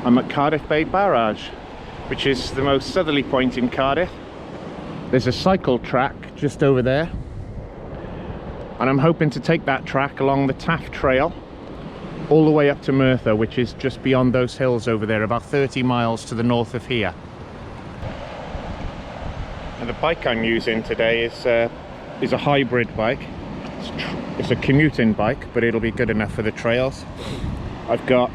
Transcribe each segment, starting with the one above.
I'm at Cardiff Bay Barrage, which is the most southerly point in Cardiff. There's a cycle track just over there, and I'm hoping to take that track along the Taff trail all the way up to Merthyr, which is just beyond those hills over there, about 30 miles to the north of here. And the bike I'm using today is a hybrid bike. It's a commuting bike, but it'll be good enough for the trails. I've got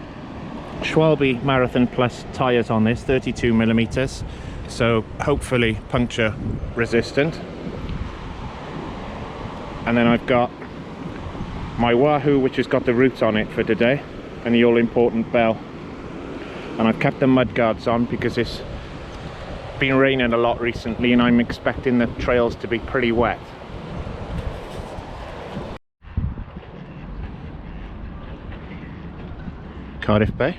Schwalbe Marathon Plus tyres on this, 32mm, so hopefully puncture resistant. And then I've got my Wahoo, which has got the route on it for today, and the all-important bell. And I've kept the mud guards on because it's been raining a lot recently and I'm expecting the trails to be pretty wet. Cardiff Bay.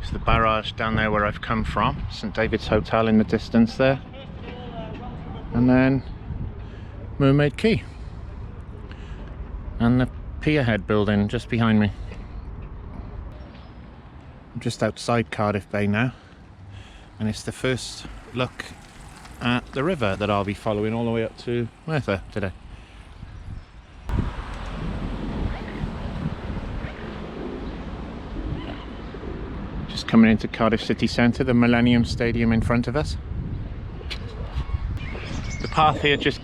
It's the barrage down there where I've come from. St David's Hotel in the distance there. And then Mermaid Quay. And the Pierhead building just behind me. I'm just outside Cardiff Bay now. And it's the first look at the river that I'll be following all the way up to Merthyr today. Just coming into Cardiff city centre, the Millennium Stadium in front of us. The path here just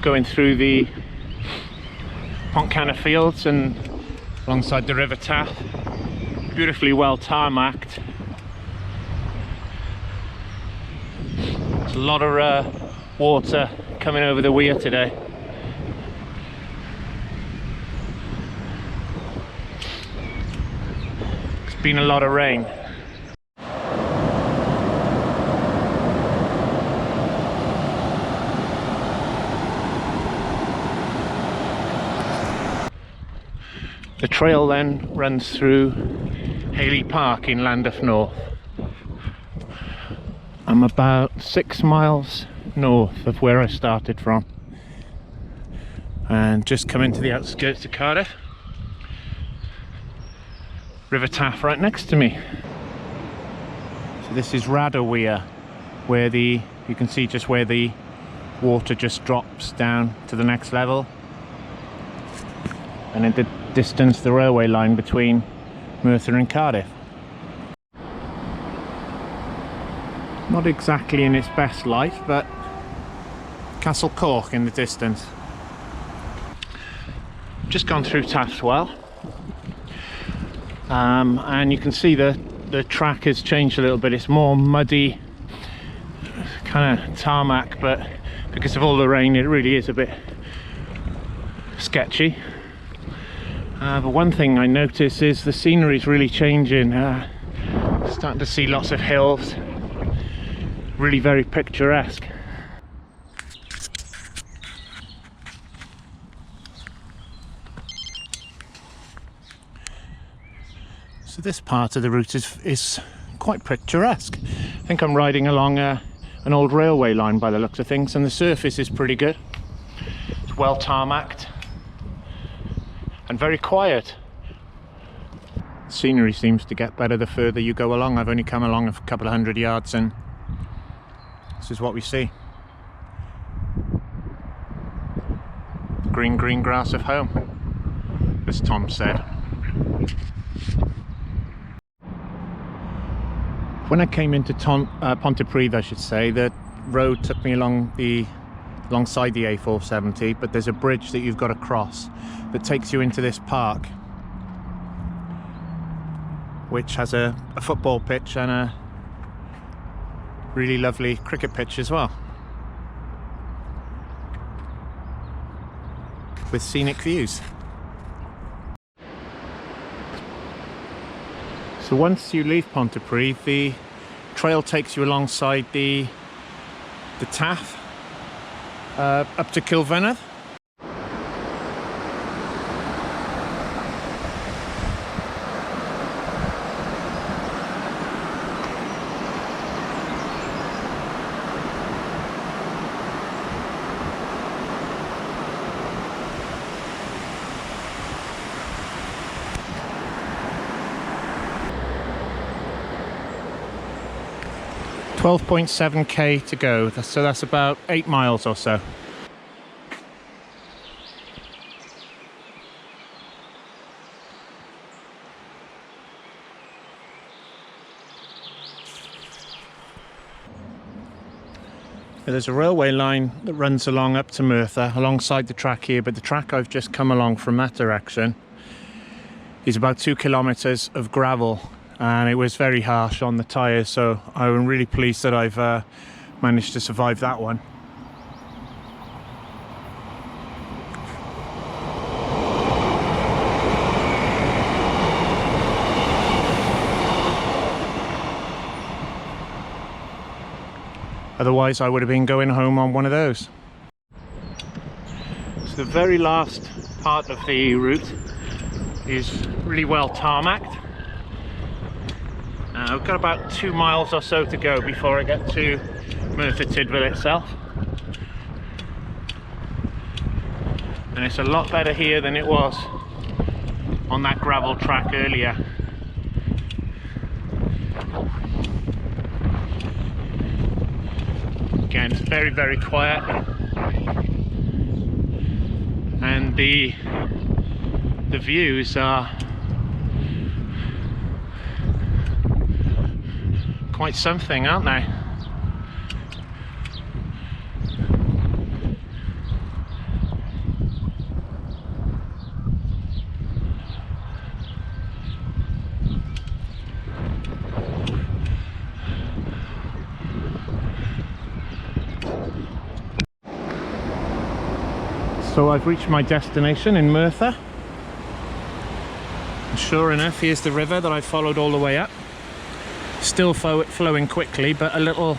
going through the Pontcanna fields and alongside the River Taff. Beautifully well tarmacked. There's a lot of water coming over the weir today. It's been a lot of rain. The trail then runs through Haley Park in Llandaff North. I'm about 6 miles north of where I started from and just come into the outskirts of Cardiff. River Taff right next to me. So this is Rada Weir, where you can see just where the water just drops down to the next level, and in the distance the railway line between Merthyr and Cardiff. Not exactly in its best light, but Castle Cork in the distance. Just gone through Taff Well, and you can see the track has changed a little bit. It's more muddy, kind of tarmac, but because of all the rain it really is a bit sketchy. But one thing I notice is the scenery is really changing. Starting to see lots of hills. Really very picturesque. So this part of the route is quite picturesque. I think I'm riding along an old railway line by the looks of things, and the surface is pretty good. It's well tarmacked and very quiet. The scenery seems to get better the further you go along. I've only come along a couple of 100 yards and this is what we see. Green, green grass of home, as Tom said. When I came into Pontypridd, I should say, the road took me alongside the A470, but there's a bridge that you've got to cross that takes you into this park, which has a football pitch and a really lovely cricket pitch as well, with scenic views. So once you leave Pontypridd, the trail takes you alongside the Taff up to Kilfynydd. 12.7k to go, so that's about 8 miles or so. There's a railway line that runs along up to Merthyr alongside the track here, but the track I've just come along from that direction is about 2 kilometers of gravel, and it was very harsh on the tires, so I'm really pleased that I've managed to survive that one. Otherwise I would have been going home on one of those. So the very last part of the route is really well tarmacked. I've got about 2 miles or so to go before I get to Merthyr itself. And it's a lot better here than it was on that gravel track earlier. Again, it's very, very quiet, and the views are quite something, aren't they? So I've reached my destination in Merthyr. Sure enough, here's the river that I followed all the way up. Still flowing quickly, but a little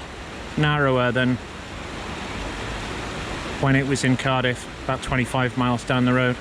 narrower than when it was in Cardiff, about 25 miles down the road.